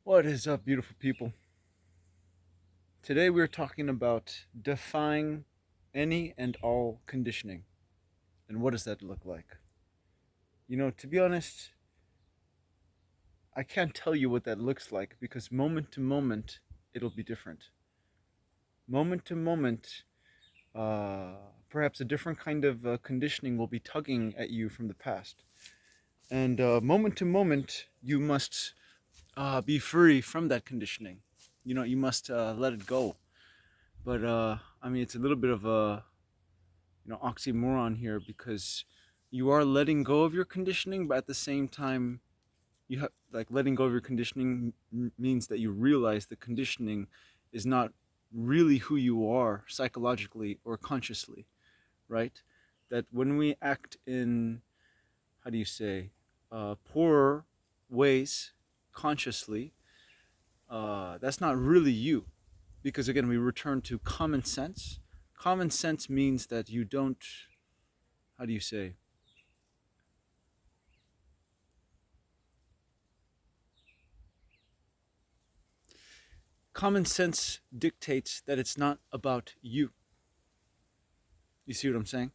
What is up, beautiful people? Today we're talking about defying any and all conditioning. And what does that look like? To be honest, I can't tell you what that looks like because moment to moment it'll be different. Moment to moment, perhaps a different kind of conditioning will be tugging at you from the past. And moment to moment, you must be free from that conditioning. You must let it go. But I mean, it's a little bit of a oxymoron here because you are letting go of your conditioning, but at the same time, you have like letting go of your conditioning means that you realize the conditioning is not really who you are psychologically or consciously, right? That when we act in, how do you say, poorer ways consciously, that's not really you, because again we return to common sense. Common sense means that you don't, how do you say, common sense dictates that it's not about you. You see what I'm saying?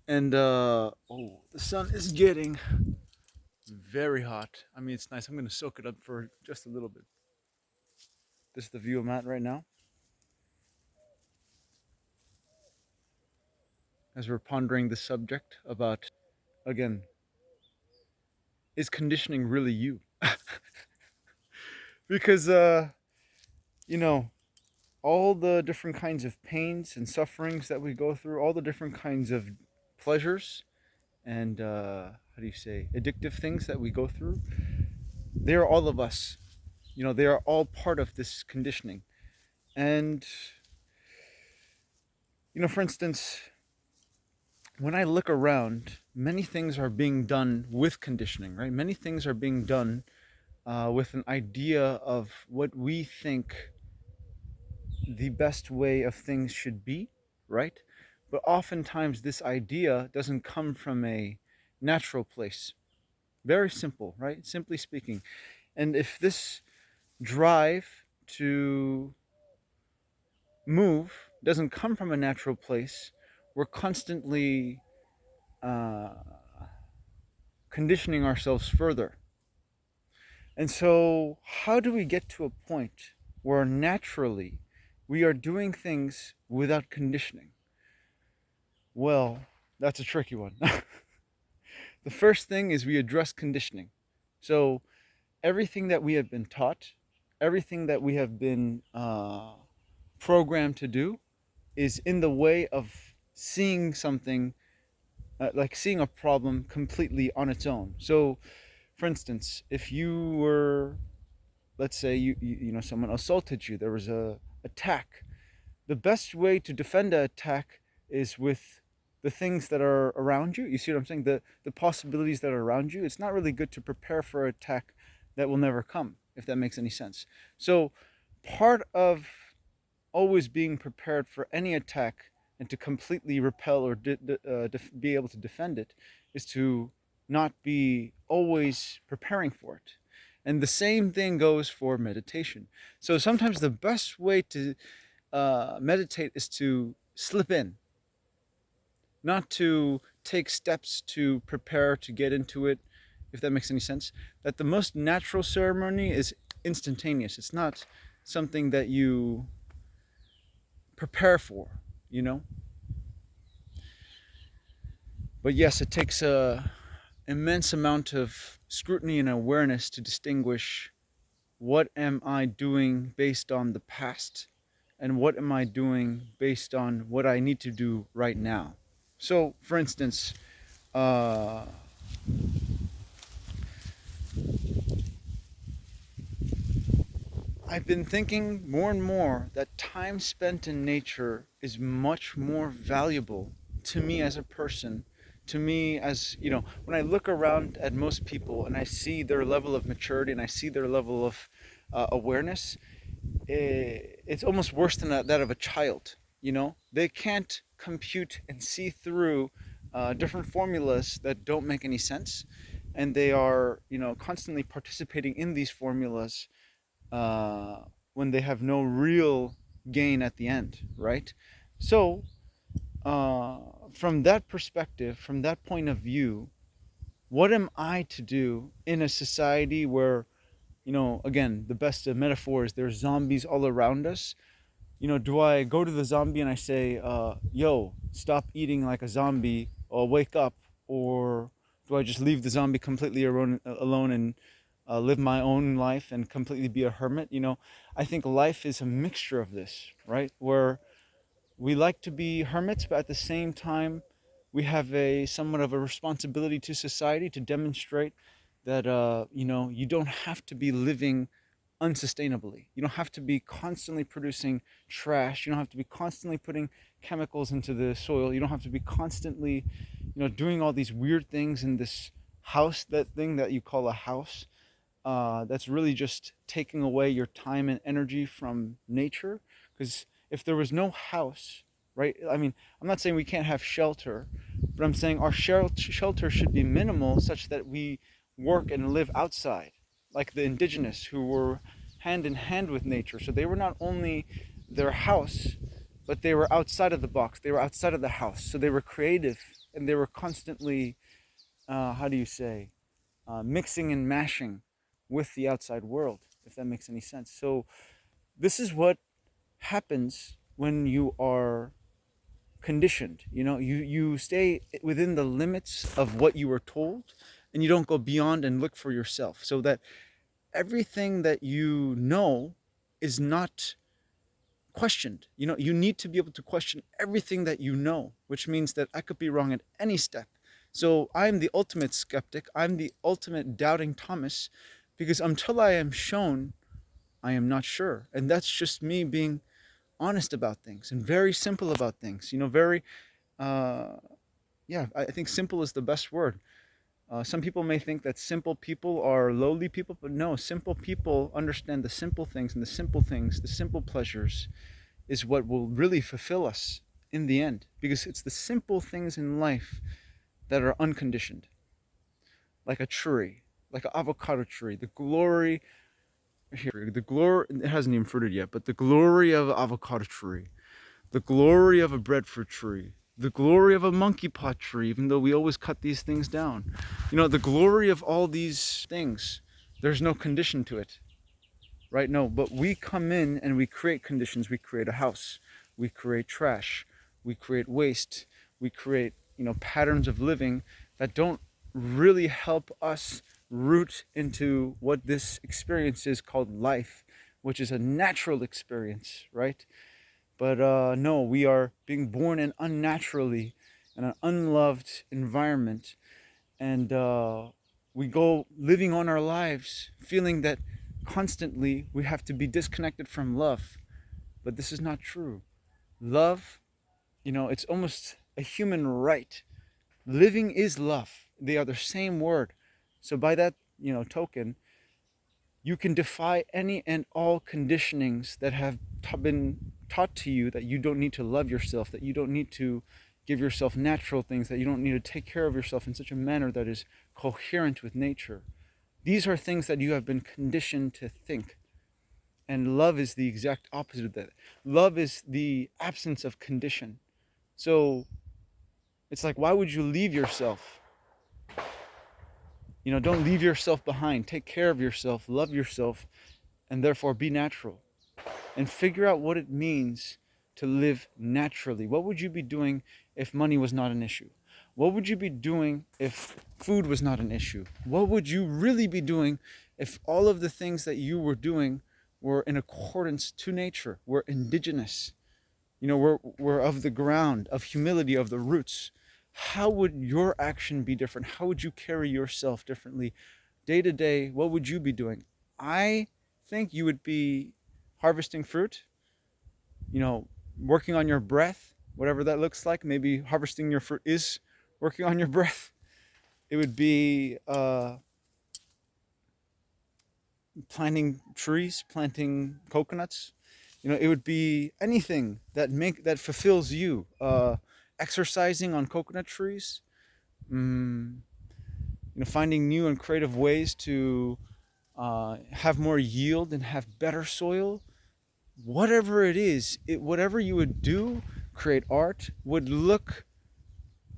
And oh, the sun is getting very hot. I mean, it's nice. I'm gonna soak it up for just a little bit. This is the view I'm at right now as we're pondering the subject about, again, is conditioning really you? Because you know all the different kinds of pains and sufferings that we go through, all the different kinds of pleasures and how do you say, addictive things that we go through, they are all of us. They are all part of this conditioning. And for instance, when I look around, many things are being done with conditioning, right? Many things are being done with an idea of what we think the best way of things should be, right? But oftentimes this idea doesn't come from a natural place. Very simple, right? Simply speaking. And if this drive to move doesn't come from a natural place, we're constantly uh, conditioning ourselves further. And so, how do we get to a point where naturally we are doing things without conditioning? Well, that's a tricky one. The first thing is we address conditioning. So, everything that we have been taught, everything that we have been programmed to do, is in the way of seeing something, like seeing a problem completely on its own. So, for instance, if you were, let's say, someone assaulted you, there was a attack. The best way to defend an attack is with the things that are around you. You see what I'm saying? The possibilities that are around you. It's not really good to prepare for an attack that will never come, if that makes any sense. So, part of always being prepared for any attack and to completely repel or be able to defend it is to not be always preparing for it. And the same thing goes for meditation. So sometimes the best way to meditate is to slip in, not to take steps to prepare to get into it, if that makes any sense. That the most natural ceremony is instantaneous. It's not something that you prepare for, you know? But yes, it takes a immense amount of scrutiny and awareness to distinguish what am I doing based on the past and what am I doing based on what I need to do right now. So, for instance, uh, I've been thinking more and more that time spent in nature is much more valuable to me as a person, to me as, when I look around at most people and I see their level of maturity and I see their level of awareness, it's almost worse than that of a child. They can't compute and see through different formulas that don't make any sense, and they are constantly participating in these formulas uh, when they have no real gain at the end, right? So, uh, from that perspective, from that point of view, what am I to do in a society where, again, the best of metaphors, there's zombies all around us? Do I go to the zombie and I say, yo, stop eating like a zombie or wake up? Or do I just leave the zombie completely alone and live my own life and completely be a hermit? I think life is a mixture of this, right? Where we like to be hermits, but at the same time, we have a somewhat of a responsibility to society to demonstrate that, you don't have to be living unsustainably. You don't have to be constantly producing trash. You don't have to be constantly putting chemicals into the soil. You don't have to be constantly, doing all these weird things in this house, that thing that you call a house. That's really just taking away your time and energy from nature. Because if there was no house, right? I mean, I'm not saying we can't have shelter, but I'm saying our shelter should be minimal such that we work and live outside, like the indigenous who were hand in hand with nature. So they were not only their house, but they were outside of the box. They were outside of the house. So they were creative and they were constantly, how do you say, mixing and mashing with the outside world, if that makes any sense. So this is what happens when you are conditioned. You stay within the limits of what you were told, and you don't go beyond and look for yourself, so that everything that you know is not questioned. You need to be able to question everything that you know, which means that I could be wrong at any step. So I'm the ultimate skeptic. I'm the ultimate doubting Thomas, because until I am shown, I am not sure. And that's just me being honest about things and very simple about things. Very, uh, yeah, I think simple is the best word. Some people may think that simple people are lowly people, but no, simple people understand the simple things, and the simple things, the simple pleasures, is what will really fulfill us in the end, because it's the simple things in life that are unconditioned, like a tree, like an avocado tree. The glory, it hasn't even fruited yet, but the glory of an avocado tree, the glory of a breadfruit tree, the glory of a monkey pot tree, even though we always cut these things down. The glory of all these things, there's no condition to it, right? No, but we come in and we create conditions. We create a house, we create trash, we create waste, we create, patterns of living that don't really help us root into what this experience is called life, which is a natural experience, right? But no, we are being born in unnaturally, in an unloved environment, and we go living on our lives feeling that constantly we have to be disconnected from love. But this is not true. Love, it's almost a human right. Living is love. They are the same word. So by that, token, you can defy any and all conditionings that have been taught to you, that you don't need to love yourself, that you don't need to give yourself natural things, that you don't need to take care of yourself in such a manner that is coherent with nature. These are things that you have been conditioned to think. And love is the exact opposite of that. Love is the absence of condition. So it's like, why would you leave yourself? Don't leave yourself behind. Take care of yourself, love yourself, and therefore be natural. And figure out what it means to live naturally. What would you be doing if money was not an issue? What would you be doing if food was not an issue? What would you really be doing if all of the things that you were doing were in accordance to nature, were indigenous, were of the ground, of humility, of the roots? How would your action be different? How would you carry yourself differently? Day to day, what would you be doing? I think you would be harvesting fruit, working on your breath, whatever that looks like. Maybe harvesting your fruit is working on your breath. It would be planting trees, planting coconuts. It would be anything that fulfills you. Exercising on coconut trees. Finding new and creative ways to have more yield and have better soil, whatever it is, whatever you would do, create art, would look,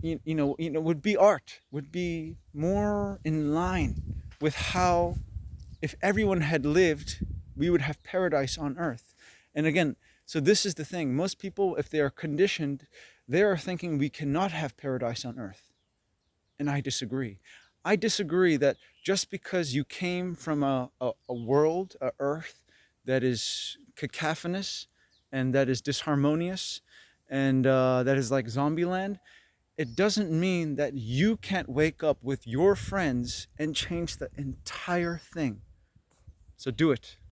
would be art, would be more in line with how, if everyone had lived, we would have paradise on earth. And again, so this is the thing. Most people, if they are conditioned, they are thinking we cannot have paradise on earth. And I disagree. I disagree that just because you came from a world, a earth that is cacophonous and that is disharmonious and that is like Zombieland, it doesn't mean that you can't wake up with your friends and change the entire thing. So do it.